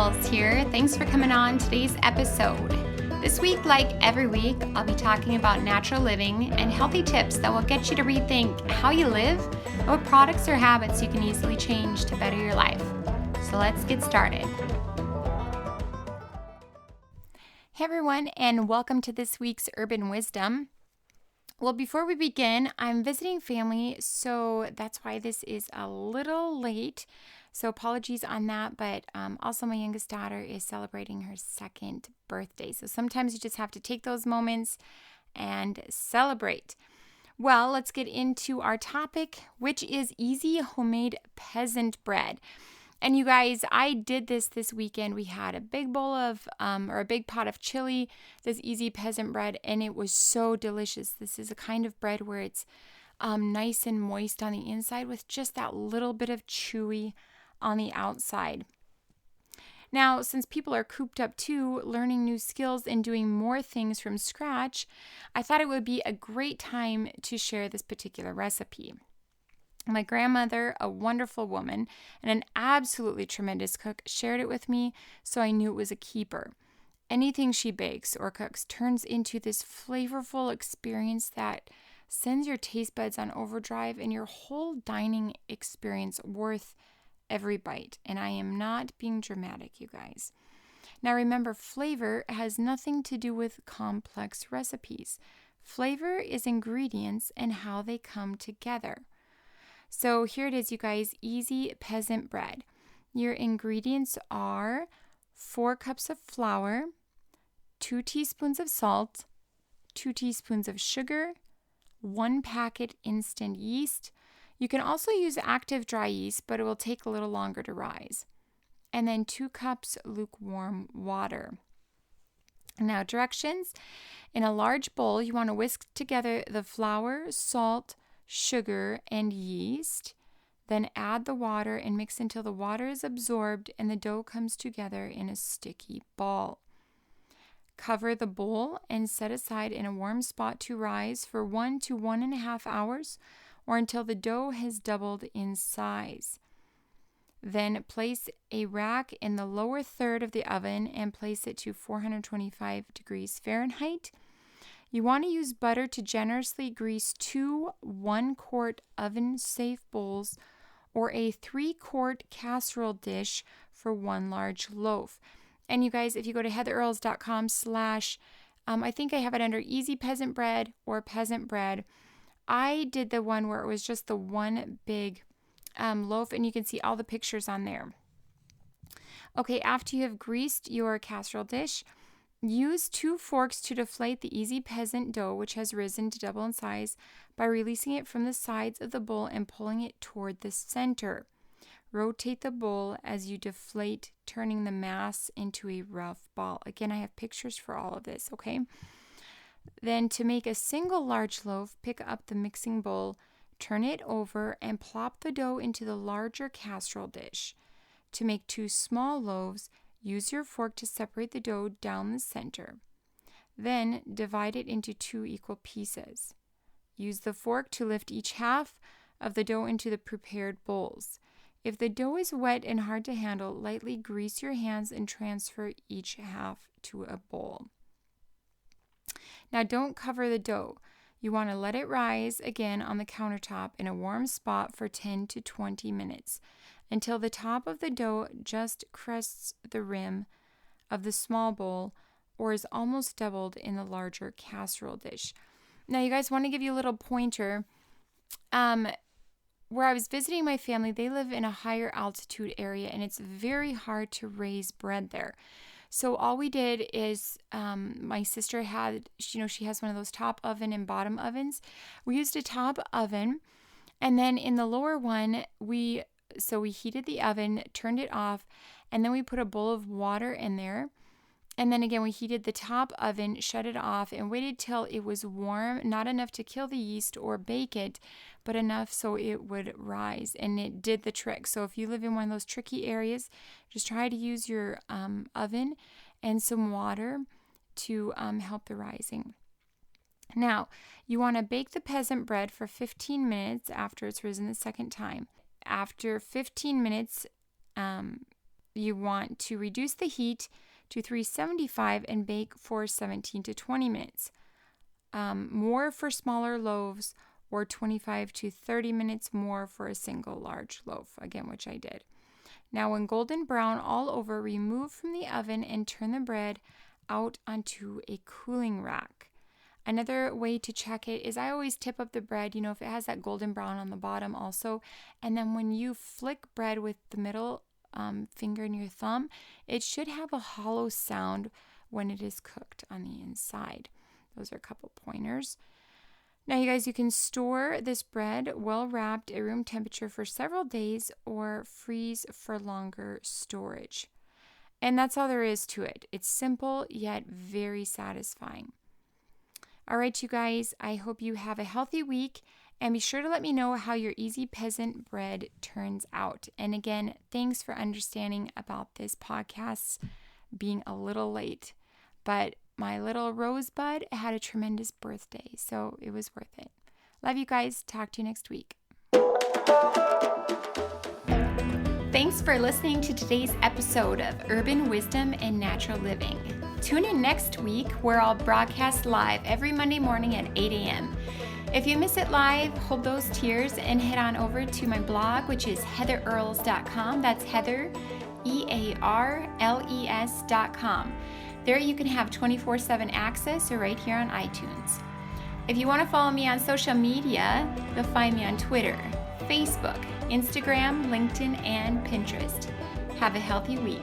Girls here. Thanks for coming on today's episode. This week, like every week, I'll be talking about natural living and healthy tips that will get you to rethink how you live and what products or habits you can easily change to better your life. So let's get started. Hey everyone, and welcome to this week's Urban Wisdom. Well, before we begin, I'm visiting family, so that's why this is a little late. So apologies on that, but also my youngest daughter is celebrating her second birthday. So sometimes you just have to take those moments and celebrate. Well, let's get into our topic, which is easy homemade peasant bread. And you guys, I did this weekend. We had a big bowl of, or a big pot of chili, this easy peasant bread, and it was so delicious. This is a kind of bread where it's nice and moist on the inside with just that little bit of chewy on the outside. Now, since people are cooped up too, learning new skills and doing more things from scratch, I thought it would be a great time to share this particular recipe. My grandmother, a wonderful woman and an absolutely tremendous cook, shared it with me, so I knew it was a keeper. Anything she bakes or cooks turns into this flavorful experience that sends your taste buds on overdrive and your whole dining experience worth every bite. And I am not being dramatic, you guys. Now remember, flavor has nothing to do with complex recipes. Flavor is ingredients and how they come together. So here it is, you guys, easy peasant bread. Your ingredients are 4 cups of flour, 2 teaspoons of salt, 2 teaspoons of sugar, 1 packet instant yeast. You can also use active dry yeast, but it will take a little longer to rise. And then 2 cups lukewarm water. Now directions. In a large bowl, you want to whisk together the flour, salt, sugar, and yeast. Then add the water and mix until the water is absorbed and the dough comes together in a sticky ball. Cover the bowl and set aside in a warm spot to rise for 1 to 1.5 hours or until the dough has doubled in size. Then place a rack in the lower third of the oven and place it to 425 degrees Fahrenheit. You want to use butter to generously grease 2 1-quart oven-safe bowls or a 3-quart casserole dish for 1 large loaf. And you guys, if you go to heatherearls.com/ I think I have it under easy peasant bread or peasant bread. I did the one where it was just the one big loaf, and you can see all the pictures on there. Okay, after you have greased your casserole dish, use 2 forks to deflate the easy peasant dough, which has risen to double in size, by releasing it from the sides of the bowl and pulling it toward the center. Rotate the bowl as you deflate, turning the mass into a rough ball. Again, I have pictures for all of this, okay? Then to make a single large loaf, pick up the mixing bowl, turn it over, and plop the dough into the larger casserole dish. To make 2 small loaves, use your fork to separate the dough down the center. Then divide it into 2 equal pieces. Use the fork to lift each half of the dough into the prepared bowls. If the dough is wet and hard to handle, lightly grease your hands and transfer each half to a bowl. Now don't cover the dough. You want to let it rise again on the countertop in a warm spot for 10 to 20 minutes until the top of the dough just crests the rim of the small bowl or is almost doubled in the larger casserole dish. Now you guys, want to give you a little pointer. Where I was visiting my family, they live in a higher altitude area and it's very hard to raise bread there. So all we did is, my sister had, she has one of those top oven and bottom ovens. We used a top oven, and then in the lower one, we heated the oven, turned it off, and then we put a bowl of water in there. And then again, we heated the top oven, shut it off, and waited till it was warm, not enough to kill the yeast or bake it, but enough so it would rise. And it did the trick. So if you live in one of those tricky areas, just try to use your oven and some water to help the rising. Now, you want to bake the peasant bread for 15 minutes after it's risen the second time. After 15 minutes, you want to reduce the heat to 375 and bake for 17 to 20 minutes. More for smaller loaves, or 25 to 30 minutes more for a single large loaf, again, which I did. Now, when golden brown all over, remove from the oven and turn the bread out onto a cooling rack. Another way to check it is I always tip up the bread, if it has that golden brown on the bottom also. And then when you flick bread with the middle finger and your thumb, it should have a hollow sound when it is cooked on the inside. Those are a couple pointers. Now, you guys, you can store this bread well wrapped at room temperature for several days or freeze for longer storage. And that's all there is to it. It's simple yet very satisfying. All right, you guys, I hope you have a healthy week, and be sure to let me know how your easy peasant bread turns out. And again, thanks for understanding about this podcast being a little late, but my little rosebud had a tremendous birthday, so it was worth it. Love you guys. Talk to you next week. Thanks for listening to today's episode of Urban Wisdom and Natural Living. Tune in next week where I'll broadcast live every Monday morning at 8 a.m. If you miss it live, hold those tears and head on over to my blog, which is heatherearles.com. That's Heather, EARLES.com. There you can have 24/7 access or right here on iTunes. If you want to follow me on social media, you'll find me on Twitter, Facebook, Instagram, LinkedIn, and Pinterest. Have a healthy week.